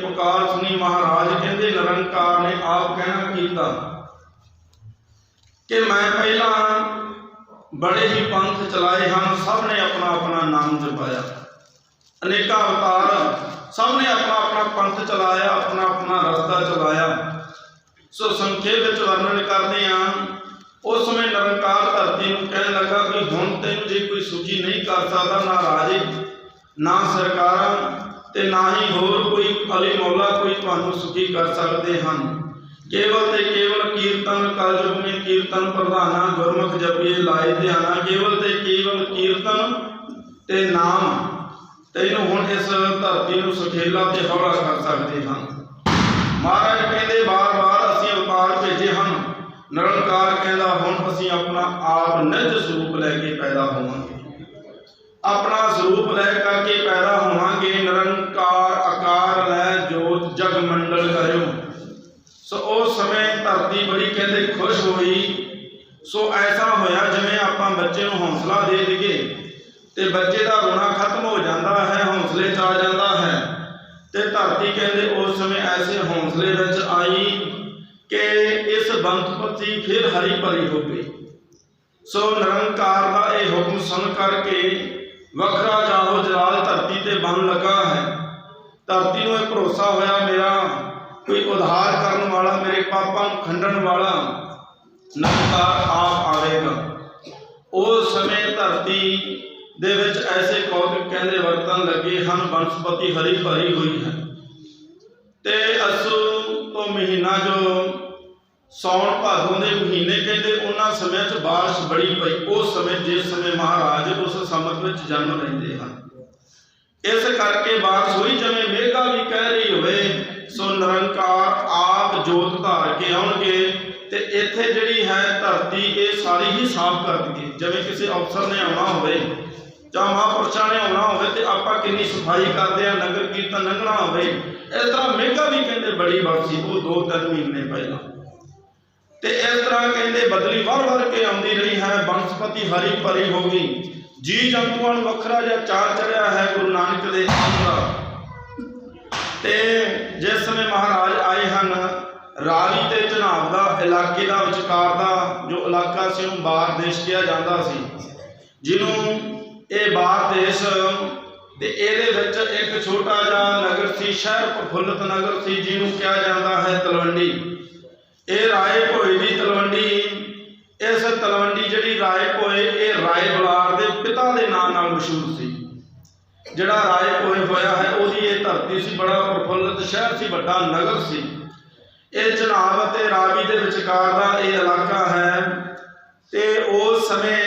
पुकार सुनी महाराज कहते निरंकार ने आप कहना कीता कि मैं पहला बड़े ही पंथ चलाए हैं, सब ने अपना अपना नाम जपाया, अनेका अवतार सब ने अपना अपना पंथ चलाया, अपना अपना रास्ता चलाया। सो संक्षेप वर्णन करते हैं। उस समय निरंकार धरती को कहने लगा कि हुण तैनूं जे कोई सुखी नहीं कर सकता, ना राजे ना सरकारां ते ना ही होर कोई अली मौला कोई तुहानूं सुखी कर सकते हैं। केवल ते केवल कीर्तन कलयुग में कीर्तन प्रधाना, गुरमुख जपिए लाए ध्याना। केवल ते केवल कीर्तन ते नाम तैनूं हुण इस धरती नूं सुखेला ते हौला कर सकते हैं। महाराज कहते बार बार असीं अवतार भेजे हैं। निरंकार कहता हुण असीं अपना आप निज स्वरूप लैके पैदा होवांगे, अपना स्वरूप लै करके पैदा होवांगे। निरंकार आकार लै जोत जग मंडल करियो। सो उस समय धरती बड़ी कहते खुश हुई। सो ऐसा होया जिवें आपां बच्चे नूं हौसला दे दईए ते बच्चे का रोना खत्म हो जाता है, हौसले च आ जाता है। ते धरती कहते उस समय ऐसे हौसले विच आई कि इस बनस्पति फिर हरी भरी हो गई। सो निरंकार का यह हुक्म सुन करके वखरा जाहो जलाल धरती ते बन लगा है। धरती को भरोसा होया मेरा कोई उद्धार करने वाला, मेरे पापां नूं खंडण वाला निरंकार आप आवेगा। उस समय धरती दे विच ऐसे कौतुक कहते वर्तन लगे हैं। बनस्पति हरी भरी हुई है। ते असू तो महीना जो सौण भादों के महीने कहते उन्होंने समय च बारिश बड़ी पई। उस समय जिस समय महाराज उस समत में जन्म लेंदे हैं, इस करके बारिश हुई जिवें मेघा भी कह रही होवे। सो निरंकार आप जोत धार के आउणगे ते इत्थे जिहड़ी है धरती ये सारी ही साफ कर देगी। जिवें किसी अफसर ने आउणा होवे जां महापुरुषां ने आउणा होवे ते आपां किन्नी सफाई करदे आ, नगर कीर्तन लंघना होवे, इस तरह मेघा भी कहते बड़ी बरसी वो 2-3 महीने पहला। ते इस तरह कहते बदली वर वर के आती रही है। बनस्पति हरी भरी हो गई। जी जंतुओं वखरा जिहा चार चढ़िया है गुरु नानक दे आंदा। ते जिस समय महाराज आए हैं रावी ते चनाब का इलाके का विचकार का जो इलाका से बार देश कहा जाता सी, जिन्हों ये बार देश ते इहदे विच एक छोटा जिहा नगर सी, शहर प्रफुल्लित नगर सी, जिन्हों कहा जाता है तलवंडी। ये राय भोए की तलवंडी। इस तलवंडी जिहड़ी राय भोए ये राय बुलार के पिता के नाम नाल मशहूर सी। जिहड़ा राय भोए होया है उहदी ये धरती सी, बड़ा प्रफुल्लित शहर सी, बड़ा नगर सी। ये चनाब ते रावी के विचकार का ये इलाका है। ते उस समय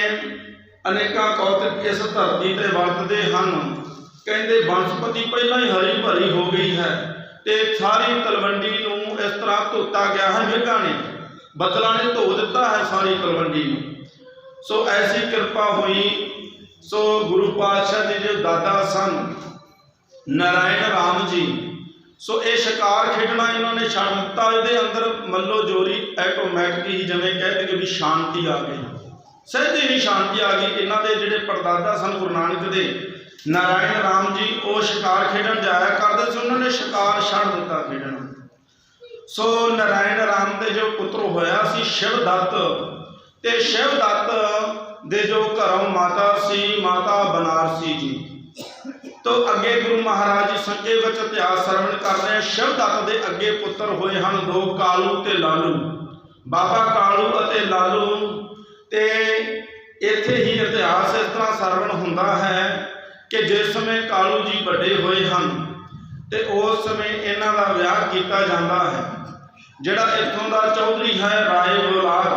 अनेका कौतुक इस धरती ते वरतदे हन। कहते बनस्पति पहला ही हरी भरी हो गई है ते सारी तलवंडी नूं इस तरह धोता गया है। मेघा ने बदला ने धो दिता है सारी तलवंडी नूं। सो ऐसी कृपा हुई। सो गुरु पातशाह जी जो दादा सन नारायण राम जी, सो ये शिकार खेडना इन्होंने छड़ दिता। ये अंदर मल्लो जोरी ऐटोमैटिक ही जिवें कह दे भी शांति आ गई, सहजे ही शांति आ गई। इन्हों के जोड़े परदादा सन गुरु नानक दे नारायण राम जी वो शिकार खेडन जाया करते थे, उन्होंने शिकार छड़ दिता खेडना। सो नारायण राम के जो पुत्र होया सी शिवदत्त, ते शिवदत्त दे जो घरों माता सी माता बनारसी जी। तो अगे गुरु महाराज जी संजय विच इतिहास श्रवण कर रहे हैं। शिवदत्त के अगे पुत्र होए हैं 2 कालू ते लालू, बाबा कालू अते लालू। ते इत्थे ही इतिहास इस तरह श्रवण हुंदा है कि जिस समय कालू जी बड़े हुए हैं तो उस समय इन्हां दा विआह किया जाता है। जिहड़ा इत्थों का चौधरी है राय बुलार,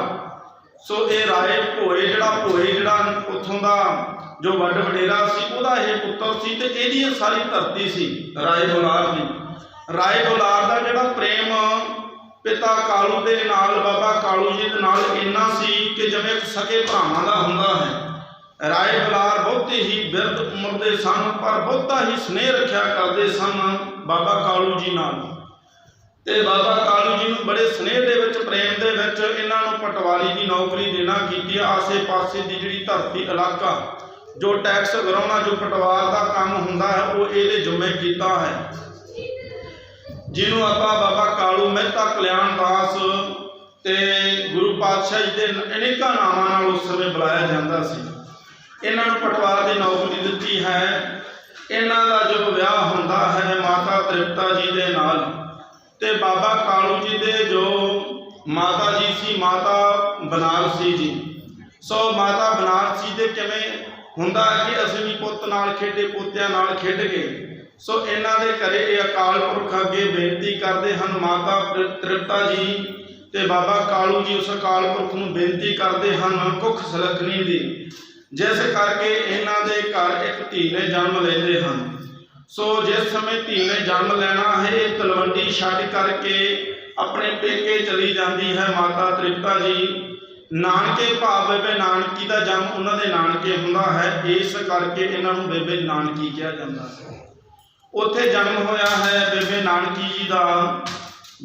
सो ये राय भोए जिहड़ा उत्थों का जो वड वडेरा सी उहदा यह पुत्र सी ते इहदी सारी धरती सी राय बुलार की। राय बुलार का जिहड़ा प्रेम पिता कालू के नाल बाबा कालू जी के नाल इन्ना सी कि जिवें सके भरावां दा हुंदा है। राय बुलार बहुत ही बिरध उम्र के सन पर बहुता ही स्नेह रखा करते सन बाबा कालू जी नाल। ते बाबा कालू जी नूं बड़े स्नेह दे विच प्रेम दे विच इन्हां नूं पटवारी की नौकरी देना की। आसे पासे की जिहड़ी धरती इलाका जो टैक्स गराउणा जो पटवार का काम हुंदा है वो इहदे जुम्मे कीता है। ਜਿਹਨੂੰ ਆਪਾਂ ਬਾਬਾ ਕਾਲੂ ਮਹਿਤਾ ਕਲਿਆਣ ਦਾਸ ਤੇ ਗੁਰੂ ਪਾਤਸ਼ਾਹ ਜੀ ਦੇ ਅਨੇਕਾਂ ਨਾਵਾਂ ਨਾਲ ਉਸ ਸਮੇਂ ਬੁਲਾਇਆ ਜਾਂਦਾ ਸੀ। ਇਹਨਾਂ ਨੂੰ ਪਟਵਾਰ ਦੀ ਨੌਕਰੀ ਦਿੱਤੀ ਹੈ। ਇਹਨਾਂ ਦਾ ਜਦੋਂ ਵਿਆਹ ਹੁੰਦਾ ਹੈ ਮਾਤਾ ਤ੍ਰਿਪਤਾ ਜੀ ਦੇ ਨਾਲ, ਤੇ ਬਾਬਾ ਕਾਲੂ ਜੀ ਦੇ ਜੋ ਮਾਤਾ ਜੀ ਸੀ ਮਾਤਾ ਬਨਾਰਸੀ ਜੀ। ਸੋ ਮਾਤਾ ਬਨਾਰਸੀ ਦੇ ਕਿਵੇਂ ਹੁੰਦਾ ਕਿ ਅਸੀਂ ਵੀ ਪੁੱਤ ਨਾਲ ਖੇਡੇ, ਪੋਤਿਆਂ ਨਾਲ ਖੇਡ ਗਏ। ਸੋ ਇਹਨਾਂ ਦੇ ਘਰੇ ਇਹ ਅਕਾਲ ਪੁਰਖ ਅੱਗੇ ਬੇਨਤੀ ਕਰਦੇ ਹਨ। ਮਾਤਾ ਤ੍ਰਿਪਤਾ ਜੀ ਤੇ ਬਾਬਾ ਕਾਲੂ ਜੀ ਉਸ ਅਕਾਲ ਪੁਰਖ ਨੂੰ ਬੇਨਤੀ ਕਰਦੇ ਹਨ ਕੁੱਖ ਸਲਖਣੀ ਦੀ, ਜਿਸ ਕਰਕੇ ਇਹਨਾਂ ਦੇ ਘਰ ਇੱਕ ਧੀ ਨੇ ਜਨਮ ਲੈਂਦੇ ਹਨ। ਸੋ ਜਿਸ ਸਮੇਂ ਧੀ ਨੇ ਜਨਮ ਲੈਣਾ ਹੈ ਇਹ ਤਲਵੰਡੀ ਛੱਡ ਕਰਕੇ ਆਪਣੇ ਪੇਕੇ ਚਲੀ ਜਾਂਦੀ ਹੈ ਮਾਤਾ ਤ੍ਰਿਪਤਾ ਜੀ। ਨਾਨਕੇ ਭਾਵ ਬੇਬੇ ਨਾਨਕੀ ਦਾ ਜਨਮ ਉਹਨਾਂ ਦੇ ਨਾਨਕੇ ਹੁੰਦਾ ਹੈ, ਇਸ ਕਰਕੇ ਇਹਨਾਂ ਨੂੰ ਬੇਬੇ ਨਾਨਕੀ ਕਿਹਾ ਜਾਂਦਾ ਹੈ। ਉੱਥੇ ਜਨਮ ਹੋਇਆ ਹੈ ਬੇਬੇ ਨਾਨਕੀ ਜੀ ਦਾ।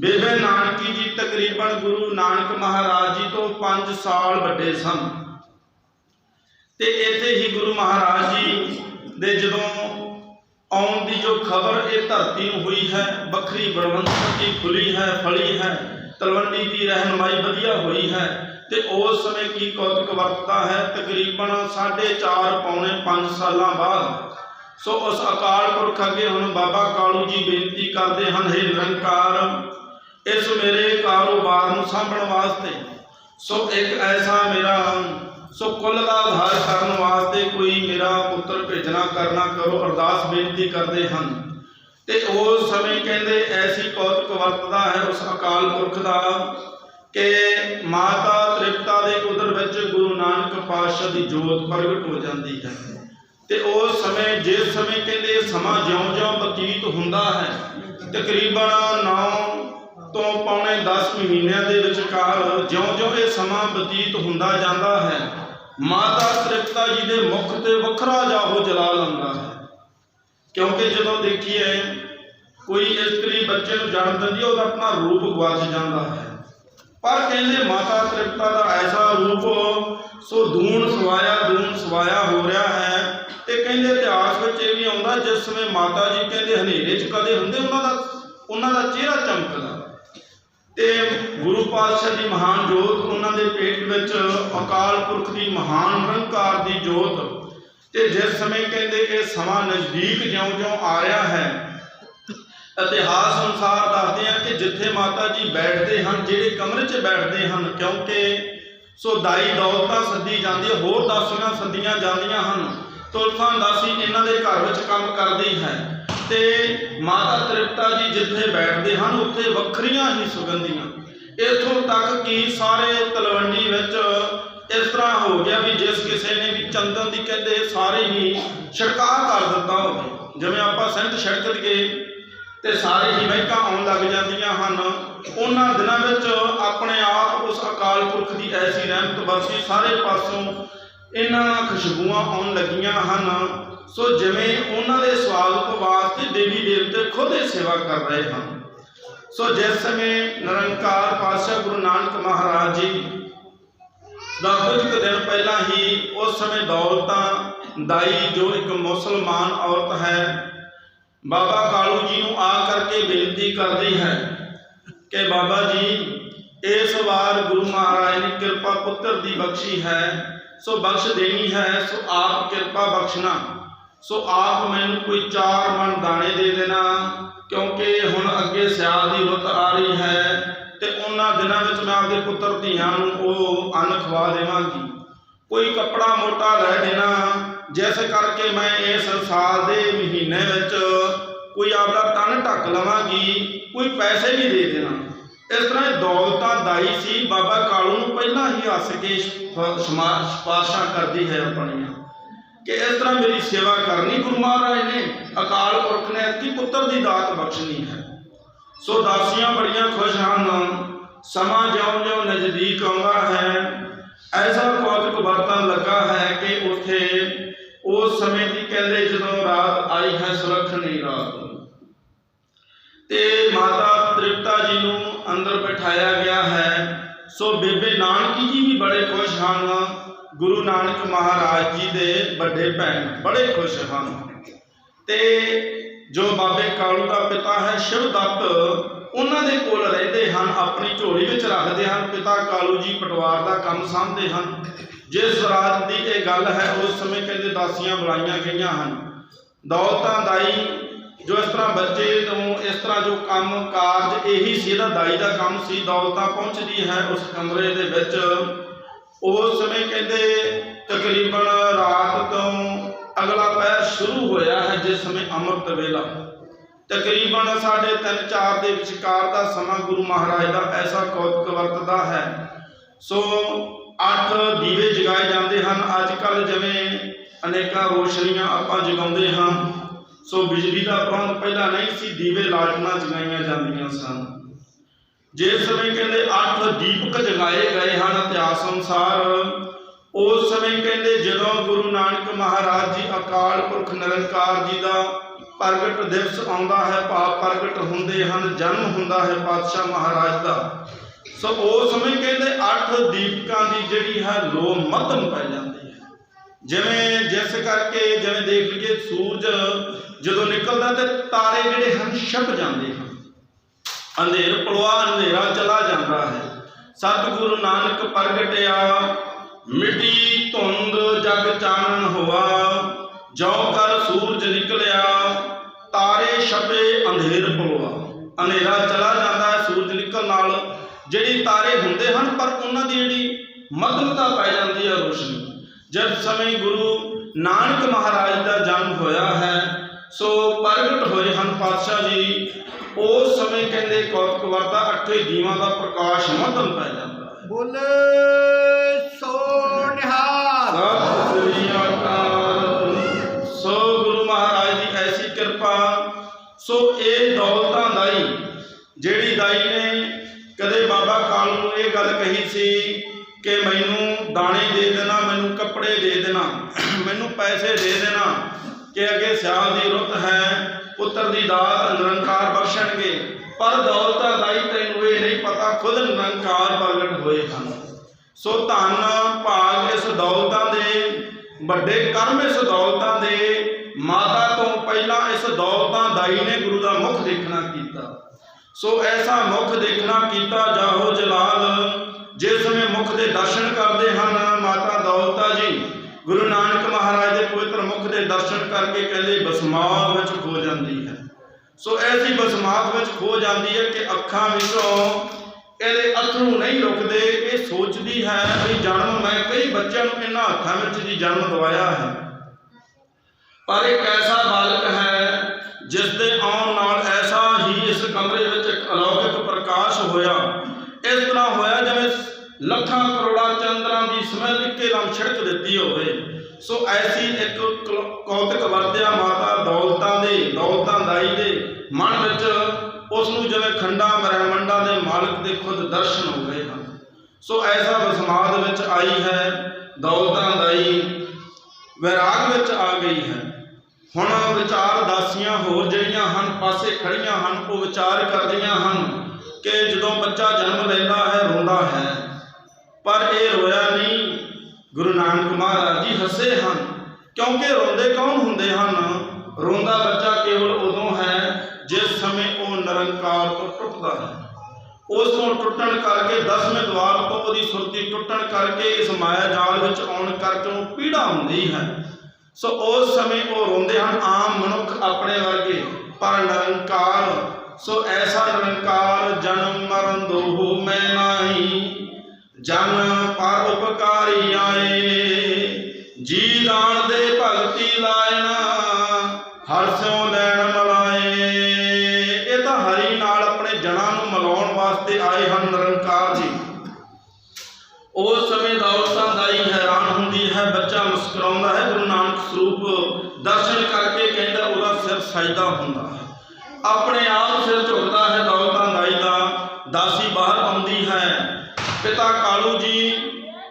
ਬੇਬੇ ਨਾਨਕੀ ਜੀ ਤਕਰੀਬਨ ਗੁਰੂ ਨਾਨਕ ਮਹਾਰਾਜ ਜੀ ਤੋਂ 5 ਸਾਲ ਵੱਡੇ ਸਨ, ਤੇ ਇੱਥੇ ਹੀ ਗੁਰੂ ਮਹਾਰਾਜ ਜੀ ਦੇ ਜਦੋਂ ਆਉਣ ਦੀ ਜੋ ਖਬਰ ਇਹ ਧਰਤੀ ਨੂੰ ਹੋਈ ਹੈ, ਵੱਖਰੀ ਬਲਵੰਤ ਦੀ ਖੁੱਲੀ ਹੈ, ਫਲੀ ਹੈ, ਤਲਵੰਡੀ ਦੀ ਰਹਿਨਮਾਈ ਵਧੀਆ ਹੋਈ ਹੈ, ਤੇ ਉਸ ਸਮੇਂ ਕੀ ਕੌਤਕ ਵਰਤਦਾ ਹੈ ਤਕਰੀਬਨ 4.5 ਪੌਣੇ 5 ਸਾਲਾਂ ਬਾਅਦ। ਸੋ ਉਸ ਅਕਾਲ ਪੁਰਖ ਅੱਗੇ ਹੁਣ ਬਾਬਾ ਕਾਲੂ ਜੀ ਬੇਨਤੀ ਕਰਦੇ ਹਨ, ਹੇ ਨਿਰੰਕਾਰ ਇਸ ਮੇਰੇ ਕਾਰੋਬਾਰ ਨੂੰ ਸਾਂਭਣ ਵਾਸਤੇ ਸੋ ਇੱਕ ਐਸਾ ਮੇਰਾ ਸੋ ਕੁੱਲ ਦਾ ਆਧਾਰ ਕਰਨ ਵਾਸਤੇ ਕੋਈ ਮੇਰਾ ਪੁੱਤਰ ਭੇਜਣਾ ਕਰਨਾ ਕਰੋ, ਅਰਦਾਸ ਬੇਨਤੀ ਕਰਦੇ ਹਨ। ਤੇ ਉਸ ਸਮੇਂ ਕਹਿੰਦੇ ਐਸੀ ਕੌਤਕ ਵਰਤਦਾ ਹੈ ਉਸ ਅਕਾਲ ਪੁਰਖ ਦਾ ਕਿ ਮਾਤਾ ਤ੍ਰਿਪਤਾ ਦੇ ਉਦਰ ਵਿੱਚ ਗੁਰੂ ਨਾਨਕ ਪਾਤਸ਼ਾਹ ਦੀ ਜੋਤ ਪ੍ਰਗਟ ਹੋ ਜਾਂਦੀ ਹੈ। ਤੇ ਉਸ ਸਮੇਂ ਜਿਸ ਸਮੇਂ ਕਹਿੰਦੇ ਸਮਾਂ ਜਿਉਂ-ਜਿਉਂ ਬਤੀਤ ਹੁੰਦਾ ਹੈ, ਤਕਰੀਬਨ 9 ਤੋਂ ਪੌਣੇ 10 ਮਹੀਨਿਆਂ ਦੇ ਵਿਚਕਾਰ ਜਿਉਂ-ਜਿਉਂ ਇਹ ਸਮਾਂ ਬਤੀਤ ਹੁੰਦਾ ਜਾਂਦਾ ਹੈ, ਮਾਤਾ ਤ੍ਰਿਪਤਾ ਜੀ ਦੇ ਮੁਖ ਤੇ ਵੱਖਰਾ ਜਾਹੋ ਜਲਾਲ ਆਉਂਦਾ ਹੈ। ਕਿਉਂਕਿ ਜਦੋਂ ਦੇਖੀਏ ਕੋਈ ਇਸਤਰੀ ਬੱਚੇ ਨੂੰ ਜਨਮ ਦਿੰਦੀ ਹੈ ਉਹਦਾ ਆਪਣਾ ਰੂਪ ਗਵਾਚ ਜਾਂਦਾ ਹੈ, ਪਰ ਕਹਿੰਦੇ ਮਾਤਾ ਤ੍ਰਿਪਤਾ ਦਾ ਐਸਾ ਰੂਪ ਸੋ ਦੂਣ ਸਵਾਇਆ ਹੋ ਰਿਹਾ ਹੈ। ਤੇ ਕਹਿੰਦੇ ਇਤਿਹਾਸ ਵਿੱਚ ਇਹ ਵੀ ਆਉਂਦਾ ਜਿਸ ਸਮੇਂ ਮਾਤਾ ਜੀ ਕਹਿੰਦੇ ਹਨੇਰੇ 'ਚ ਕਦੇ ਹੁੰਦੇ ਉਹਨਾਂ ਦਾ ਚਿਹਰਾ ਚਮਕਦਾ, ਤੇ ਗੁਰੂ ਪਾਤਸ਼ਾਹ ਦੀ ਮਹਾਨ ਜੋਤ ਉਹਨਾਂ ਦੇ ਪੇਟ ਵਿੱਚ ਅਕਾਲ ਪੁਰਖ ਦੀ ਮਹਾਨ ਨਿਰੰਕਾਰ ਦੀ ਜੋਤ। ਤੇ ਜਿਸ ਸਮੇਂ ਕਹਿੰਦੇ ਇਹ ਸਮਾਂ ਨਜ਼ਦੀਕ ਜਿਉਂ-ਜਿਉਂ ਆ ਰਿਹਾ ਹੈ, ਇਤਿਹਾਸ ਅਨੁਸਾਰ ਦੱਸਦੇ ਆ ਕਿ ਜਿੱਥੇ ਮਾਤਾ ਜੀ ਬੈਠਦੇ ਹਨ, ਜਿਹੜੇ ਕਮਰੇ 'ਚ ਬੈਠਦੇ ਹਨ, ਕਿਉਂਕਿ ਸੋ ਦਾਈ ਦੌਲਤਾਂ ਸੱਦੀ ਜਾਂਦੀ ਹੈ, ਹੋਰ ਦਾਸੀਆਂ ਸੱਦੀਆਂ ਜਾਂਦੀਆਂ ਹਨ, ਤੁਲਸਾਂ ਦਾਸੀ ਇਹਨਾਂ ਦੇ ਘਰ ਵਿੱਚ ਕੰਮ ਕਰਦੀ ਹੈ, ਤੇ ਮਾਤਾ ਤ੍ਰਿਪਤਾ ਜੀ ਜਿੱਥੇ ਬੈਠਦੇ ਹਨ ਉੱਥੇ ਵੱਖਰੀਆਂ ਹੀ ਸੁਗੰਧੀਆਂ। ਇੱਥੋਂ ਤੱਕ ਕਿ ਸਾਰੇ ਤਲਵੰਡੀ ਵਿੱਚ ਇਸ ਤਰ੍ਹਾਂ ਹੋ ਗਿਆ ਵੀ ਜਿਸ ਕਿਸੇ ਨੇ ਵੀ ਚੰਦਨ ਦੀ ਕਹਿੰਦੇ ਸਾਰੇ ਹੀ ਛਿੜਕਾਅ ਕਰ ਦਿੱਤਾ ਹੋਵੇ, ਜਿਵੇਂ ਆਪਾਂ ਸੈਂਟ ਛਿੜਕ ਦਈਏ ਤੇ ਸਾਰੇ ਹੀ ਮਹਿਕਾਂ ਆਉਣ ਲੱਗ ਜਾਂਦੀਆਂ ਹਨ। ਉਹਨਾਂ ਦਿਨਾਂ ਵਿੱਚ ਆਪਣੇ ਆਪ ਉਸ ਅਕਾਲ ਪੁਰਖ ਦੀ ਐਸੀ ਰਹਿਮਤ ਵਰਸੀ, ਸਾਰੇ ਪਾਸੋਂ ਇਹਨਾਂ ਖੁਸ਼ਬੂਆਂ ਆਉਣ ਲੱਗੀਆਂ ਹਨ। ਸੋ ਜਿਵੇਂ ਉਹਨਾਂ ਦੇ ਸਵਾਗਤ ਵਾਸਤੇ ਦੇਵੀ ਦੇਵਤੇ ਖੁਦ ਇਹ ਸੇਵਾ ਕਰ ਰਹੇ ਹਨ। ਸੋ ਜਿਸ ਸਮੇਂ ਨਿਰੰਕਾਰ ਪਾਤਸ਼ਾਹ ਗੁਰੂ ਨਾਨਕ ਮਹਾਰਾਜ ਜੀ ਦਾ ਕੁਝ ਕੁ ਦਿਨ ਪਹਿਲਾਂ ਹੀ ਉਸ ਸਮੇਂ ਦੌਲਤਾਂ ਦਾਈ ਜੋ ਇੱਕ ਮੁਸਲਮਾਨ ਔਰਤ ਹੈ, ਬਾਬਾ ਕਾਲੂ ਜੀ ਨੂੰ ਆ ਕਰਕੇ ਬੇਨਤੀ ਕਰਦੀ ਹੈ ਕਿ ਬਾਬਾ ਜੀ ਇਸ ਵਾਰ ਗੁਰੂ ਮਹਾਰਾਜ ਨੇ ਕਿਰਪਾ ਪੁੱਤਰ ਦੀ ਬਖਸ਼ੀ ਹੈ, ਸੋ ਬਖਸ਼ ਦੇਣੀ ਹੈ, ਸੋ ਆਪ ਕਿਰਪਾ ਬਖਸ਼ਣਾ। ਸੋ ਆਪ ਮੈਨੂੰ ਕੋਈ 4 ਮਣ ਦਾਣੇ ਦੇ ਦੇਣਾ, ਕਿਉਂਕਿ ਹੁਣ ਅੱਗੇ ਸਿਆਲ ਦੀ ਰੁੱਤ ਆ ਰਹੀ ਹੈ ਤੇ ਉਹਨਾਂ ਦਿਨਾਂ ਵਿੱਚ ਮੈਂ ਆਪਦੇ ਪੁੱਤਰ ਧੀਆਂ ਨੂੰ ਉਹ ਅੰਨ ਖਵਾ ਦੇਵਾਂਗੀ। ਕੋਈ ਕੱਪੜਾ ਮੋਟਾ ਲੈ ਦੇਣਾ, ਜਿਸ ਕਰਕੇ ਮੈਂ ਇਸ ਸਾਲ ਦੇ ਮਹੀਨੇ ਵਿੱਚ ਕੋਈ ਆਪਦਾ ਤਨ ਢੱਕ ਲਵਾਂਗੀ, ਕੋਈ ਪੈਸੇ ਵੀ ਦੇ ਦੇਣਾ। ਇਸ ਤਰ੍ਹਾਂ ਦੌਲਤਾਂ ਦਾਈ ਸੀ, ਬਾਬਾ ਕਾਲੂ ਨੂੰ ਪਹਿਲਾਂ ਹੀ ਹੱਸ ਕੇ ਸਿਫਾਰਿਸ਼ਾਂ ਕਰਦੀ ਹੈ ਆਪਣੀਆਂ ਕਿ ਇਸ ਤਰ੍ਹਾਂ ਮੇਰੀ ਸੇਵਾ ਕਰਨੀ। ਗੁਰੂ ਮਹਾਰਾਜ ਨੇ ਅਕਾਲ ਪੁਰਖ ਨੇ ਐਤਕੀ ਪੁੱਤਰ ਦੀ ਦਾਤ ਬਖਸ਼ਣੀ ਹੈ। ਸੋ ਦਾਸੀਆਂ ਬੜੀਆਂ ਖੁਸ਼ ਹਨ। ਸਮਾਂ ਜਿਉਂ-ਜਿਉਂ ਨਜ਼ਦੀਕ ਆਉਂਦਾ ਹੈ, ਐਸਾ ਕੌਤਕ ਵਰਤਣ ਲੱਗਾ ਹੈ ਕਿ ਉੱਥੇ ਉਸ ਸਮੇਂ ਦੀ ਕਹਿੰਦੇ ਜਦੋਂ ਰਾਤ ਆਈ ਹੈ ਸੁਲੱਖਣੀ ਰਾਤ, ਤੇ ਮਾਤਾ ਤ੍ਰਿਪਤਾ ਜੀ ਨੂੰ ਅੰਦਰ ਬਿਠਾਇਆ ਗਿਆ ਹੈ। ਸੋ ਬੇਬੇ ਨਾਨਕੀ ਜੀ ਵੀ ਬੜੇ ਖੁਸ਼ ਹਨ, ਗੁਰੂ ਨਾਨਕ ਮਹਾਰਾਜ ਜੀ ਦੇ ਵੱਡੇ ਭੈਣ ਬੜੇ ਖੁਸ਼ ਹਨ। ਤੇ जो बाबे कालू का पिता है शिवदत्त, उन्होंने कोल रहते हैं, अपनी झोली में रखते हैं। पिता कालू जी पटवार का काम सामते हैं। जिस रात की यह गल है उस समय कहते दासियां बुलाइया गई हैं। दौलतां दाई जो इस तरह बच्चे तो इस तरह जो काम कारज यही सी दाई का काम सी। दौलतां पहुँचती है उस कमरे दे विच। उस समय कहते तकरीबन रात तो अगला पहर शुरू होया है, जिस समय अमृत वेला तकरीबन 3:30 के विचकार का समा गुरु महाराज का ऐसा कौतुक वरतदा है। सो 8 दीवे जगाए जाते हैं। अजकल जिवें अनेका रोशनियां आपां जगाउंदे हां, सो बिजली का प्रबंध पहला नहीं सी, दीवे लालटना जगाईयां जांदियां सन। जिस समय कहते 8 दीपक जगाए गए हैं इतिहास अनुसार, उस समय कहते जदों गुरु नानक महाराज जी अकाल पुरख निरंकार जी का प्रगट दिवस आउंदा है, भाव प्रगट हुंदे हन, जन्म हुंदा है पातशाह महाराज का। सो उस समय कहते 8 दीपकां की जिहड़ी है लो मध्यम पै जाती है। जिवें जिस करके जिवें देख लीजिए सूरज जदों निकलदा ते तारे जिहड़े हन छप जाते हैं, अंधेर पलवा अंधेरा चला जाता है। सतगुरु नानक प्रगटिया मिट्टी धुंध जग चानन हुआ, जो कर सूरज निकलिया तारे छपे अंधेर पलवा। अंधेरा चला जाता है सूरज निकल नाल, जिहड़ी तारे हुंदे हन पर उन्हां दी जिहड़ी मध्यमता पै जाती है रोशनी। जब समय गुरु नानक महाराज का जन्म होया है, सो प्रगट होए हन पातशाह जी, उस समय कहते कौतुक वरता 8 दीवां का प्रकाश मध्यम पै जाता है। बोले सो निहाल। सत श्री अकाल। सो गुरु महाराज की ऐसी कृपा। सो ये दौलतां दाई जिहड़ी दाई ने कदे बाबा कालू नूं ये गल कही सी कि मैनू दाने दे देना, मैनू कपड़े दे देना, मैनू पैसे दे देना कि अगे सियाल की रुत है, पुत्र की दात निरंकार बख्शणगे। पर दौलतां दाई तैनूं ये नहीं पता खुद निरंकार प्रगट होए हैं। सो धन भाग इस दौलतां दे, बड़े कर्म इस दौलतां दे। माता तो पहला इस दौलतां दाई ने गुरु का मुख देखना कीता। सो ऐसा मुख देखना कीता जाहो जलाल, जिस समय मुख के दर्शन करते हैं माता दौलता जी गुरु नानक महाराज के पवित्र मुख के दर्शन करके कहते बसमात विच खो जाती है। सो ऐसी बसमात विच खो जाती है कि अखां विचों ਇਹਦੇ अथरू नहीं रुकते। ये सोचती है भी जन्म मैं कई बच्चों को इन्होंने हत्थों में जी जन्म दवाया है, पर एक ऐसा बालक है जिसके आउण नाल ऐसा ही इस कमरे में एक अलौकिक प्रकाश होया। इस तरह होया जिवें लखां करोड़ां चंद्रां की स्मैल इक्के दम छिड़क दी होवे। सो ऐसी एक कौतुक वरत्या माता दौलतां दाई दे मन विच उसनूं जिवें खंडा ब्रह्मंडा के मालिक के खुद दर्शन हो गए हैं। सो ऐसा बसमाद विच आई है दौलतां दाई, वैराग विच आ गई है। हुण विचार दासियां होर जिहड़ियां हन पासे खड़ियां हन, वो विचार करदियां हन कि जदों बच्चा जन्म लैंदा है रोंदा है, पर यह रोया नहीं। गुरु नानक महाराज जी हसे हैं, क्योंकि रोंदे कौन हुंदे हन? रोंदा बच्चा केवल उदों है जिस समय वो निरंकार तो टुटता है। उस टुटन करके 10वें द्वार तो वो सुरती टुटन करके इस माया जाल विच आउण करके वो पीड़ा हुंदी है। सो उस समय वो रोंदे हैं आम मनुख अपने वर्गे, पर निरंकार सो ऐसा निरंकार जन्म मरण दोहो मैं नाही, जन पर उपकारी आए, जी दान दे भगती लायना, हर स्यों लैण मलाए। ये तो हरि नाल अपने जना नूं मिलाउण वास्ते आए हैं निरंकार जी। उस समय दौलतां दाई हैरान हुंदी है, बच्चा मुस्कुराउंदा है, गुरु नानक स्वरूप दर्शन करके कहंदा उहदा सिर सजदा हुंदा है, अपने आप सिर झुकदा है दौलतां दाई दा। दासी बाहर आउंदी है, पिता कालू जी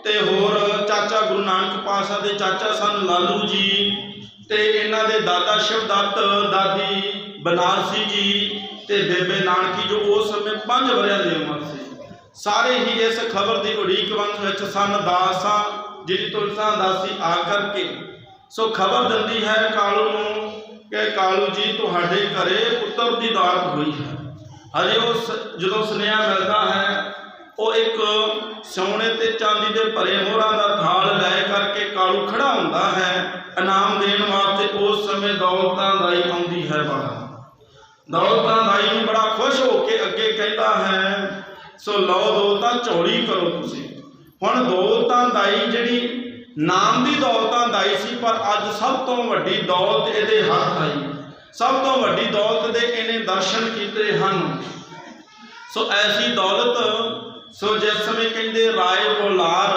ते होर चाचा गुरु नानक पातशाह दे चाचा सन लालू जी ते इन्हां दे दादा शिवदत्त, दादी बनारसी जी ते बेबे नानकी जो उस समय 5 वरियां दी उमर से सारे ही इस खबर की उड़ीक वंश विच सन। दासां जिहड़ी तुलसा दासी आ करके सो खबर दिंदी है कालू नूं कि कालू जी तुहाडे घरे पुत्र की दात हुई है। हजे उस जो सुनेहा मिलता है वो एक सोने ते चांदी के भरे मोहरां का थाल लै करके कालू खड़ा होंदा है इनाम देने वास्ते। उस समय दौलतां दाई आउंदी है बाहर। दौलतां दाई नूं बड़ा खुश होके अगे कहता है सो लो दौलतां चौड़ी करो तुसीं। हुण दौलतां दाई जिहड़ी नाम की दौलतां दाई सी पर अज सब तो वड्डी दौलत इहदे हथ आई। सब तो वड्डी दौलत दे इहने दर्शन कीते हन। सो ऐसी दौलत सो जिस समय कहते राय बुलार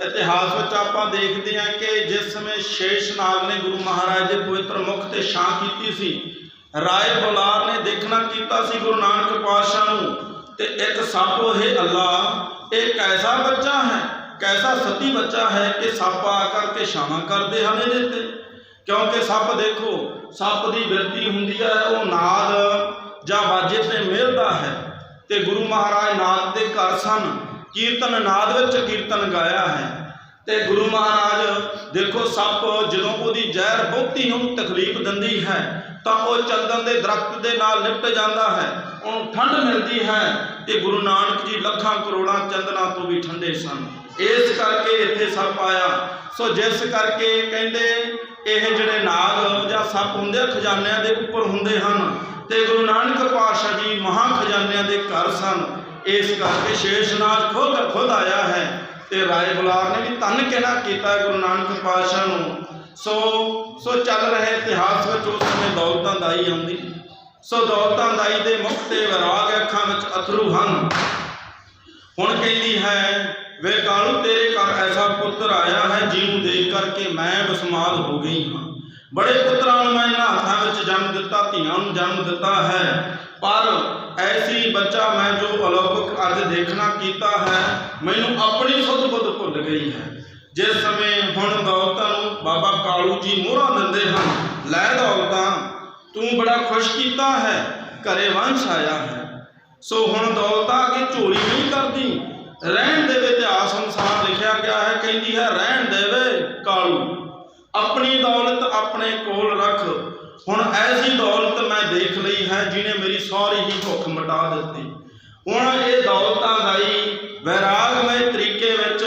इतिहास में आपां देखते हैं कि जिस समय शेषनाग ने गुरु महाराज के पवित्र मुख ते छां कीती सी, राय बुलार ने देखना कीता सी गुरु नानक पातशाह नूं ते एक सप हे अल्लाह एक कैसा बच्चा है, कैसा सती बच्चा है कि सप आकर के छावां करते हैं इहदे ते। क्योंकि सप देखो सप की बिरती हुंदी है वो नाद जां वाजे ते मिलदा है ते गुरु महाराज नाद के घर सन। कीर्तन नाद विच कीर्तन गाया है ते गुरु महाराज देखो सप जदों ओदी जहर बहुती नूं तकलीफ दिंदी है तो वह चंदन के दरख्त के नाल लिपट जाता है, उन्होंने ठंड मिलती है ते गुरु नानक जी लखां करोड़ां चंदना तो भी ठंडे सन। इस करके इत्थे सप आया। सो जिस करके कहंदे ਇਹ ਜਿਹੜੇ नाग ਜਾਂ सप ਹੁੰਦੇ खजानिਆਂ ਦੇ ਉੱਪਰ ਹੁੰਦੇ ਹਨ ਤੇ गुरु नानक पातशाह जी महा खजानिਆਂ ਦੇ घर सन। इस करके शेषनाग खुद आया है ਤੇ राय बुलार ने भी धन कहना किया गुरु नानक पातशाह नूं। सो चल रहे इतिहास में उस समय दौलतां दाई आउंदी। सो दौलतां दाई दे मुख ते विराग अखां विच अथरू हन। हुण कहती है वे कालू तेरे घर ऐसा पुत्र आया है जिन्हों देख करके मैं बसमाल हो गई हाँ। बड़े पुत्रां नूं मैं इन्हां हत्थां विच जन्म दिता, धीआं नूं जन्म दिता है, पर ऐसी बच्चा मैं जो अलौकिक अज देखना कीता है मैनूं अपनी सुध बुध भुल गई है। जिस समय हुण दौलतां नूं बाबा कालू जी मोहरां दिंदे हन, लै दौलतां तूं बड़ा खुश कीता है, घरे वंश आया है। सो हुण दौलतां अगे झोली नहीं करदी, रहन देवे। इतिहास अनुसार लिखा गया है कहती है रहन देवे कालू अपनी दौलत अपने कोल रख। हुण ऐसी दौलत मैं देख ली है जिन्हें मेरी सारी ही भुख मिटा दी। हुण ये दौलतां दाई वैरागमय तरीके विच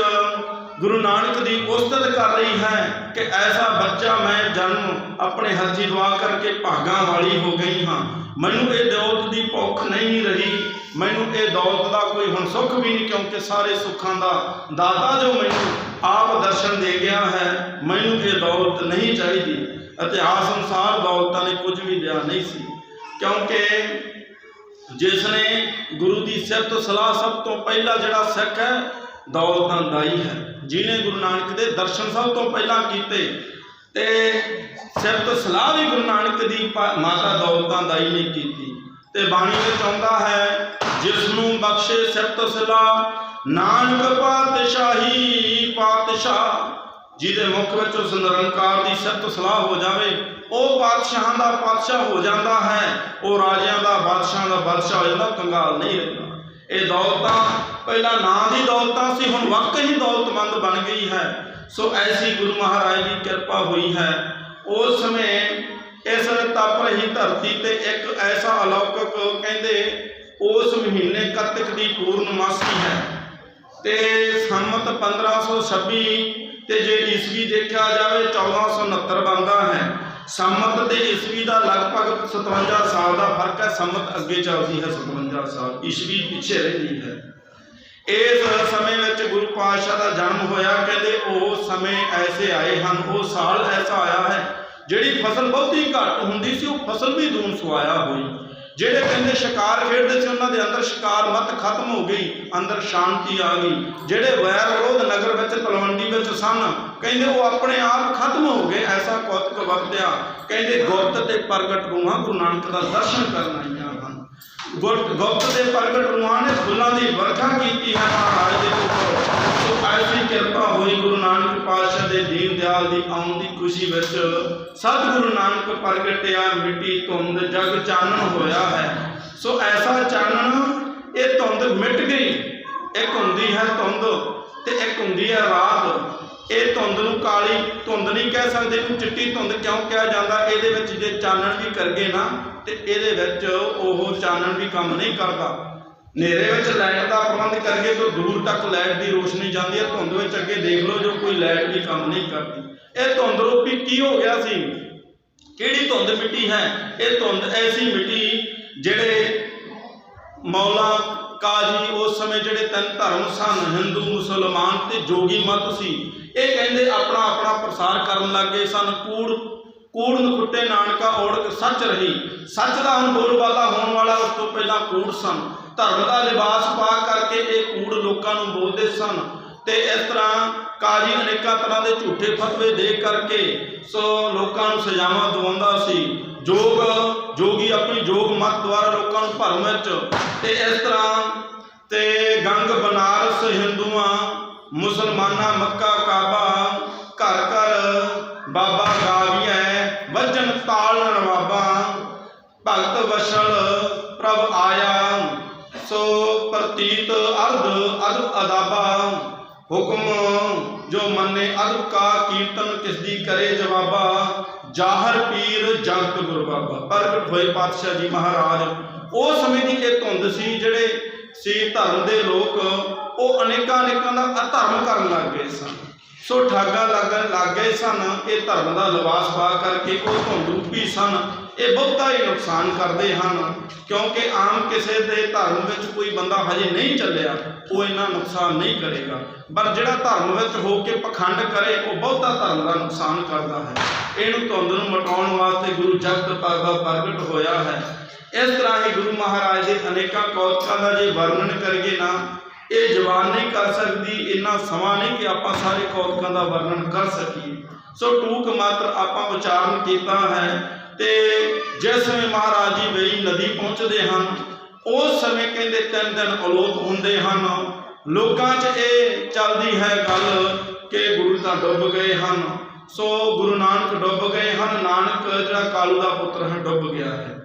गुरु नानक की उस्तत कर रही है कि ऐसा बच्चा मैं जन्म अपने हथी दवा करके भागां वाली हो गई हाँ। मैनू ये दौलत की भुख नहीं रही, मैनू ये दौलत का कोई हुण सुख भी नहीं, क्योंकि सारे सुखों का दाता जो मैनू आप दर्शन दे गया है, मैनू ये दौलत नहीं चाहिए। इतिहास अनुसार दौलतां ने कुछ भी दिया नहीं सी, क्योंकि जिसने गुरु की सिफत सलाह सब तो पहला जिहड़ा सिख है दौलतां दाई है, जिन्हें गुरु नानक के दर्शन सब तो पहला कीते ते सिफत सलाह भी गुरु नानक की माता दौलतां दाई ने की। ते बाणी में आउंदा है जिसनूं बख्शे सिफत सलाह नानक पातशाही पातशाह, जिहदे मुख विच उस निरंकार की सिफत सलाह हो जाए वो पातशाहां दा पातशाह हो जाता है, वो राजियां दा बादशाह दा बादशाह हो जाता, कंगाल नहीं रहता। ये दौलतां पहला नां दी दौलतां सी, हुण वक्त ही दौलतमंद बन गई है। सो ऐसी गुरु महाराज की कृपा हुई है। उस समय इस तप रही धरती ते एक ऐसा अलौकिक कहते उस महीने कतिक की पूर्णमासी है ते संमत 1526 ते जे ईस्वी देखा जाए 1469 बनता है। संमत ते ईस्वी का लगभग 57 साल का फर्क है। संमत अगे चलती है 57 साल, ईस्वी पिछे रही है। इस समय में गुरु पातशाह का जन्म होया, कहते वो समय ऐसे आए हैं, वो साल ऐसा आया है जिहड़ी फसल बहुती घट हुंदी सी, वो फसल भी दून सुआया हुई। ਜਿਹੜੇ ਕਹਿੰਦੇ शिकार खेडते थे उन्होंने अंदर शिकार मत खत्म हो गई, अंदर शांति आ गई। ਜਿਹੜੇ वैर विरोध नगर में तलवंडी में सन कहते वो अपने आप खत्म हो गए। ऐसा कौतक वरत्या, कहते गुप्त ते प्रगट रूहां गुरु नानक का दर्शन करन आईयां हन। गुप्त ते प्रगट रूहां ने फुल्लां दी वर्खा की है महाराज दे उपर। तो ऐसी कृपा हुई गुरु नानक पातशाह दे दीन दयाल दी आउण दी खुशी विच सतगुरु नानक प्रगटिया मिट्टी धुंध जग चानण होया है। सो ऐसा चानण ये धुंध मिट गई। एक हुंदी है धुंध ते एक हुंदी है रात। ਇਹ ਧੁੰਦ ਨੂੰ ਕਾਲੀ ਧੁੰਦ ਨਹੀਂ ਕਹਿ ਸਕਦੇ, ਇਹਨੂੰ ਚਿੱਟੀ ਧੁੰਦ ਕਿਉਂ ਕਿਹਾ ਜਾਂਦਾ? ਇਹਦੇ ਵਿੱਚ ਜੇ ਚਾਨਣ ਵੀ ਕਰਗੇ ਨਾ ਤੇ ਇਹਦੇ ਵਿੱਚ ਉਹ ਚਾਨਣ ਵੀ ਕੰਮ ਨਹੀਂ ਕਰਦਾ। ਹਨੇਰੇ ਵਿੱਚ ਲਾਈਟ ਦਾ ਪ੍ਰਬੰਧ ਕਰਗੇ ਤਾਂ ਦੂਰ ਤੱਕ ਲਾਈਟ ਦੀ ਰੋਸ਼ਨੀ ਜਾਂਦੀ ਹੈ, ਧੁੰਦ ਵਿੱਚ ਅੱਗੇ ਦੇਖ ਲਓ ਜੋ ਕੋਈ ਲਾਈਟ ਵੀ ਕੰਮ ਨਹੀਂ ਕਰਦੀ। ਇਹ ਧੁੰਦ ਰੂਪੀ ਕੀ ਹੋ ਗਿਆ ਸੀ? ਕਿਹੜੀ ਧੁੰਦ ਮਿੱਟੀ ਹੈ? ਇਹ ਧੁੰਦ ਐਸੀ ਮਿੱਟੀ ਜਿਹੜੇ ਮੌਲਾ ਕਾਜੀ ਉਸ ਸਮੇਂ ਜਿਹੜੇ ਤਿੰਨ ਧਰਮ ਸਨ, ਹਿੰਦੂ ਮੁਸਲਮਾਨ ਤੇ ਜੋਗੀ ਮਤ ਸੀ, ਇਹ ਕਹਿੰਦੇ ਆਪਣਾ ਆਪਣਾ ਪ੍ਰਸਾਰ ਕਰਨ ਲੱਗ ਗਏ ਸਨ। ਕੂੜ ਨਕੁੱਟੇ ਨਾਨਕਾ ਔੜਕ ਸੱਚ ਰਹੀ, ਸੱਚ ਦਾ ਹੁਣ ਬੋਲਬਾਲਾ ਹੋਣ ਵਾਲਾ ਉਸ ਤੋਂ ਪਹਿਲਾਂ ਕੂੜ ਸਨ। ਧਰਮ ਦਾ ਲਿਬਾਸ ਪਾ ਕਰਕੇ ਇਹ ਕੂੜ ਲੋਕਾਂ ਨੂੰ ਬੋਲਦੇ ਸਨ ਤੇ ਇਸ ਤਰ੍ਹਾਂ ਕਾਜੀ ਅਨੇਕਾਂ ਤਰ੍ਹਾਂ ਦੇ ਝੂਠੇ ਫਤਵੇ ਦੇ ਕਰਕੇ ਲੋਕਾਂ ਨੂੰ ਸਜ਼ਾਵਾਂ ਦਿਵਾਉਂਦਾ ਸੀ। ਜੋਗੀ ਆਪਣੀ ਜੋਗ ਮਤ ਦੁਆਰਾ ਲੋਕਾਂ ਨੂੰ ਭਰਮ ਵਿੱਚ ਤੇ ਇਸ ਤਰ੍ਹਾਂ ਤੇ ਗੰਗ ਬਨਾਰਸ ਹਿੰਦੂਆਂ ਮੁਸਲਮਾਨਾਂ ਮੱਕਾ ਕਾਬਾ ਘਰ ਘਰ ਬਾਬਾ ਗਾਵੀਐ ਵਜਨ ਤਾਲ ਨਵਾਬਾ ਭਗਤ ਵਸ਼ਲ ਪ੍ਰਭ ਆਇਆ ਪ੍ਰਤੀਤ ਅਰਧ ਅਦਾਬਾ ਹੁਕਮ ਜੋ ਮੰਨੇ ਅਦਬ ਕਾ ਕੀਰਤਨ ਕਿਸ ਦੀ ਕਰੇ ਜਵਾਬਾ ਜਾਹਰ ਪੀਰ ਜਗਤ ਗੁਰ ਬਾਬਾ। ਪ੍ਰਗਟ ਹੋਏ ਪਾਤਸ਼ਾਹ ਜੀ ਮਹਾਰਾਜ। ਉਸ ਸਮੇਂ ਦੀ ਇਹ ਧੁੰਦ ਸੀ, ਜਿਹੜੇ ਸੀ ਧਰਮ ਦੇ ਲੋਕ ਉਹ ਅਨੇਕਾਂ ਦਾ ਅਧਰਮ ਕਰਨ ਲੱਗ ਗਏ ਸਨ। ਠਾਗਾ ਲੱਗ ਗਏ ਸਨ। ਇਹ ਧਰਮ ਦਾ ਲਿਬਾਸ ਪਾ ਕਰਕੇ ਉਹ ਧੁੰਦ ਰੂਪੀ ਸਨ। ਇਹ ਬਹੁਤਾ ਹੀ ਨੁਕਸਾਨ ਕਰਦੇ ਹਨ, ਕਿਉਂਕਿ ਆਮ ਕਿਸੇ ਦੇ ਧਰਮ ਵਿੱਚ ਕੋਈ ਬੰਦਾ ਹਜੇ ਨਹੀਂ ਚੱਲਿਆ ਉਹ ਇੰਨਾ ਨੁਕਸਾਨ ਨਹੀਂ ਕਰੇਗਾ, ਪਰ ਜਿਹੜਾ ਧਰਮ ਵਿੱਚ ਹੋ ਕੇ ਪਖੰਡ ਕਰੇ ਉਹ ਬਹੁਤਾ ਧਰਮ ਦਾ ਨੁਕਸਾਨ ਕਰਦਾ ਹੈ। ਇਹਨੂੰ ਧੁੰਦ ਨੂੰ ਮਿਟਾਉਣ ਵਾਸਤੇ ਗੁਰੂ ਜਗਤ ਪਾਗਾ ਪ੍ਰਗਟ ਹੋਇਆ ਹੈ। ਇਸ ਤਰ੍ਹਾਂ ਹੀ ਗੁਰੂ ਮਹਾਰਾਜ ਦੇ ਅਨੇਕਾਂ ਕੌਤਕਾਂ ਦਾ ਜੇ ਵਰਣਨ ਕਰੀਏ ਨਾ ਇਹ ਜ਼ਬਾਨ ਨਹੀਂ ਕਰ ਸਕਦੀ, ਇੰਨਾ ਸਮਾਂ ਨਹੀਂ ਕਿ ਆਪਾਂ ਸਾਰੇ ਕੌਤਕਾਂ ਦਾ ਵਰਣਨ ਕਰ ਸਕੀਏ। ਟੂਕ ਮਾਤਰ ਆਪਾਂ ਉਚਾਰਨ ਕੀਤਾ ਹੈ। ਤੇ ਜਿਸ ਸਮੇਂ ਮਹਾਰਾਜ ਜੀ ਵੇਈ ਨਦੀ ਪਹੁੰਚਦੇ ਹਨ ਉਸ ਸਮੇਂ ਕਹਿੰਦੇ 3 ਦਿਨ ਅਲੋਪ ਹੁੰਦੇ ਹਨ। ਲੋਕਾਂ 'ਚ ਇਹ ਚੱਲਦੀ ਹੈ ਗੱਲ ਕਿ ਗੁਰੂ ਤਾਂ ਡੁੱਬ ਗਏ ਹਨ, ਗੁਰੂ ਨਾਨਕ ਡੁੱਬ ਗਏ ਹਨ। ਨਾਨਕ ਜਿਹੜਾ ਕਾਲੂ ਦਾ ਪੁੱਤਰ ਹੈ ਡੁੱਬ ਗਿਆ ਹੈ।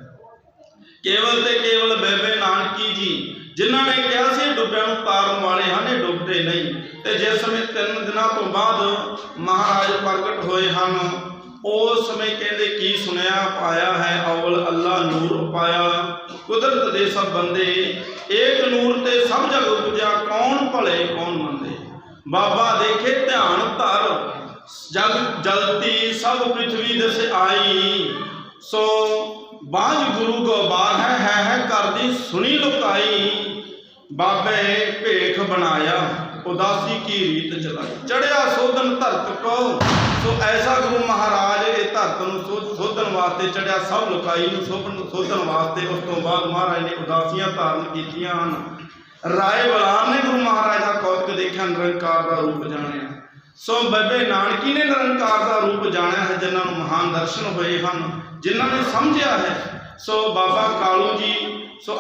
ਕੇਵਲ ਤੇ ਕੇਵਲ ਬੇਬੇ ਨਾਨਕੀ ਜੀ ਜਿਨ੍ਹਾਂ ਨੇ ਕਿਹਾ ਸੀ ਡੁੱਬਿਆਂ ਨੂੰ ਤਾਰਨ ਵਾਲੇ ਹਨ, ਇਹ ਡੁੱਬਦੇ ਨਹੀਂ। ਤੇ ਜਿਸ ਸਮੇਂ 3 ਦਿਨਾਂ ਤੋਂ ਬਾਅਦ ਮਹਾਰਾਜ ਪ੍ਰਗਟ ਹੋਏ ਹਨ ਉਸ ਸਮੇਂ ਕਹਿੰਦੇ ਕੀ ਸੁਣਿਆ ਪਾਇਆ ਹੈ ਅਵਲ ਅੱਲਾ ਨੂਰ ਪਾਇਆ ਕੁਦਰਤ ਦੇ ਸਭ ਬੰਦੇ ਏਕ ਨੂਰ ਤੇ ਸਭ ਜਗ ਉਪਜਿਆ ਕੌਣ ਭਲੇ ਕੌਣ ਮੰਦੇ। ਬਾਬਾ ਦੇਖੇ ਧਿਆਨ ਧਰ ਜਗ ਜਲਤੀ ਸਭ ਪ੍ਰਿਥਵੀ ਦਿਸ ਆਈ ਬਾਝ ਗੁਰੂ ਗੋਬਾਰ ਹੈ ਕਰਦੀ ਸੁਣੀ ਲੁਕਾਈ। ਬਾਬੇ ਭੇਖ ਬਣਾਇਆ ਉਦਾਸੀ ਕੀ ਰੀਤ ਚਲਾਈ ਚੜਿਆ ਸੋਧਨ ਧਰਤ ਕੋ। ਐਸਾ ਗੁਰੂ ਮਹਾਰਾਜ ਇਹ ਧਰਤ ਨੂੰ ਸੋਧਨ ਵਾਸਤੇ ਚੜਿਆ, ਸਭ ਲੁਕਾਈ ਨੂੰ ਸੋਧਨ ਵਾਸਤੇ। ਉਸ ਤੋਂ ਬਾਅਦ ਮਹਾਰਾਜ ਨੇ ਉਦਾਸੀਆਂ ਧਾਰਨ ਕੀਤੀਆਂ ਹਨ। ਰਾਏ ਬਲਾਰ ਨੇ ਗੁਰੂ ਮਹਾਰਾਜ ਦਾ ਕੌਤਕ ਦੇਖਿਆ, ਨਿਰੰਕਾਰ ਦਾ ਰੂਪ ਜਾਣਿਆ। ਬੇਬੇ ਨਾਨਕੀ ਨੇ ਨਿਰੰਕਾਰ ਦਾ ਰੂਪ ਜਾਣਿਆ ਹੈ, ਜਿਨ੍ਹਾਂ ਨੂੰ ਮਹਾਨ ਦਰਸ਼ਨ ਹੋਏ ਹਨ, ਜਿਨ੍ਹਾਂ ਨੇ ਸਮਝਿਆ ਹੈ। ਬਾਬਾ ਕਾਲੂ ਜੀ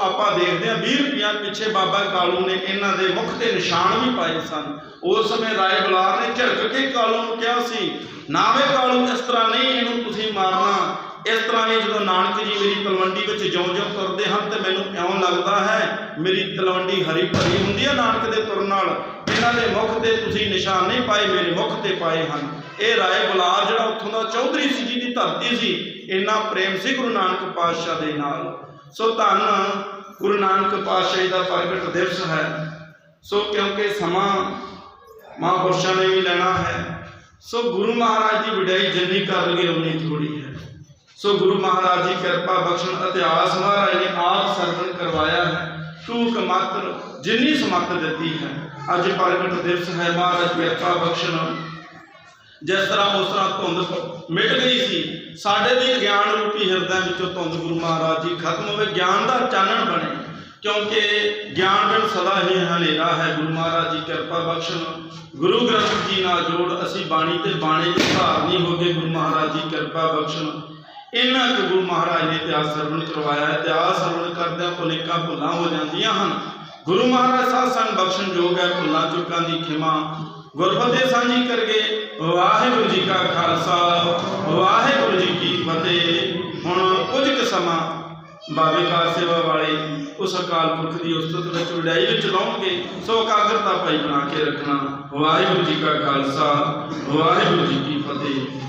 ਆਪਾਂ ਦੇਖਦੇ ਹਾਂ 20 ਰੁਪਈਆ ਪਿੱਛੇ ਬਾਬਾ ਕਾਲੂ ਨੇ ਇਹਨਾਂ ਦੇ ਮੁੱਖ ਤੇ ਨਿਸ਼ਾਨ ਵੀ ਪਾਏ ਸਨ। ਉਸ ਸਮੇਂ ਰਾਏ ਬਲਾਰ ਨੇ ਝਿੜਕ ਕੇ ਕਾਲੂ ਨੂੰ ਕਿਹਾ ਸੀ ਨਾ ਵੇ ਕਾਲੂ ਇਸ ਤਰ੍ਹਾਂ ਨਹੀਂ, ਇਹਨੂੰ ਤੁਸੀਂ ਮਾਰਨਾ। ਇਸ ਤਰ੍ਹਾਂ ਹੀ ਜਦੋਂ ਨਾਨਕ ਜੀ ਮੇਰੀ ਤਲਵੰਡੀ ਵਿੱਚ ਜਿਉਂ-ਜਿਉਂ ਤੁਰਦੇ ਹਨ ਤੇ ਮੈਨੂੰ ਇਉਂ ਲੱਗਦਾ ਹੈ ਮੇਰੀ ਤਲਵੰਡੀ ਹਰੀ ਭਰੀ ਹੁੰਦੀ ਹੈ ਨਾਨਕ ਦੇ ਤੁਰਨ ਨਾਲ। ਇਹਨਾਂ ਦੇ ਮੁੱਖ ਤੇ ਤੁਸੀਂ ਨਿਸ਼ਾਨ ਨਹੀਂ ਪਾਏ, ਮੇਰੇ ਮੁੱਖ ਤੇ ਪਾਏ ਹਨ। ਇਹ ਰਾਏ ਬਲਾਰ ਜਿਹੜਾ ਉੱਥੋਂ ਦਾ ਚੌਧਰੀ ਸੀ, ਜਿਹਦੀ ਧਰਤੀ ਸੀ, ਇੰਨਾ ਪ੍ਰੇਮ ਸੀ ਗੁਰੂ ਨਾਨਕ ਪਾਤਸ਼ਾਹ ਦੇ ਨਾਲ। ਧੰਨ ਗੁਰੂ ਨਾਨਕ ਪਾਤਸ਼ਾਹ ਜੀ ਦਾ ਪ੍ਰਗਟ ਦਿਵਸ ਹੈ। ਕਿਉਂਕਿ ਸਮਾਂ ਮਹਾਂਪੁਰਸ਼ਾਂ ਨੇ ਵੀ ਲੈਣਾ ਹੈ। ਗੁਰੂ ਮਹਾਰਾਜ ਦੀ ਵਡਿਆਈ ਜਿੰਨੀ ਕਰ ਲਈਏ ਉਨੀ ਥੋੜੀ ਹੈ। ਗੁਰੂ ਮਹਾਰਾਜ ਜੀ ਕਿਰਪਾ ਬਖਸ਼ਣ। ਇਤਿਹਾਸ ਮਹਾਰਾਜ ਨੇ ਆਪ ਸਰਵਣ ਕਰਵਾਇਆ ਹੈ। ਟੂਕ ਮਾਤਰ ਜਿੰਨੀ ਸਮੱਤ ਦਿੱਤੀ ਹੈ। ਅੱਜ ਪ੍ਰਗਟ ਦਿਵਸ ਹੈ, ਮਹਾਰਾਜ ਕਿਰਪਾ ਬਖਸ਼ਣ। ਜਿਸ ਤਰ੍ਹਾਂ ਉਸ ਤਰ੍ਹਾਂ ਧੁੰਦ ਮਿਟ ਗਈ ਸੀ, ਸਾਡੇ ਵੀ ਗਿਆਨ ਰੂਪੀ ਹਿਰਦਿਆਂ ਵਿੱਚੋਂ ਧੁੰਦ ਗੁਰੂ ਮਹਾਰਾਜ ਜੀ ਖਤਮ ਹੋਵੇ, ਗਿਆਨ ਦਾ ਚਾਨਣ ਬਣੇ, ਕਿਉਂਕਿ ਗਿਆਨ ਬਿਨ ਸਦਾ ਹੀ ਹਨੇਰਾ ਹੈ। ਗੁਰੂ ਮਹਾਰਾਜ ਜੀ ਕਿਰਪਾ ਬਖਸ਼ਣ। ਗੁਰੂ ਗ੍ਰੰਥ ਜੀ ਨਾਲ ਜੋੜ ਅਸੀਂ ਬਾਣੀ ਤੇ ਬਾਣੇ ਦੀ ਧਾਰਨੀ ਹੋ ਗਏ। ਗੁਰੂ ਮਹਾਰਾਜ ਜੀ ਕਿਰਪਾ ਬਖਸ਼ਣ। ਇੰਨਾ ਕੁ ਗੁਰੂ ਮਹਾਰਾਜ ਨੇ ਇਤਿਹਾਸ ਸਰਵਣ ਕਰਵਾਇਆ। ਇਤਿਹਾਸ ਸਰਵਣ ਕਰਦਿਆਂ ਅਨੇਕਾਂ ਭੁੱਲਾਂ ਹੋ ਜਾਂਦੀਆਂ ਹਨ। ਗੁਰੂ ਮਹਾਰਾਜ ਸਾਧ ਸੰਗ ਬਖਸ਼ਣ ਯੋਗ ਹੈ, ਭੁੱਲਾਂ ਚੁੱਕਾਂ ਦੀ ਖਿਮਾ। ਗੁਰਫਤਿਹ ਸਾਂਝੀ ਕਰਗੇ। ਵਾਹਿਗੁਰੂ ਜੀ ਕਾ ਖਾਲਸਾ, ਵਾਹਿਗੁਰੂ ਜੀ ਕੀ ਫਤਿਹ। ਹੁਣ ਕੁਝ ਕੁ ਸਮਾਂ ਬਾਬੇ ਕਾਰ ਸੇਵਾ ਵਾਲੇ ਉਸ ਅਕਾਲ ਪੁਰਖ ਦੀ ਉਸਤਤ ਵਿੱਚ ਵਡਿਆਈ ਵਿੱਚ ਲਾਉਣਗੇ। ਸੋ ਇਕਾਗਰਤਾ ਭਾਈ ਬਣਾ ਕੇ ਰੱਖਣਾ। ਵਾਹਿਗੁਰੂ ਜੀ ਕਾ ਖਾਲਸਾ, ਵਾਹਿਗੁਰੂ ਜੀ ਕੀ ਫਤਿਹ।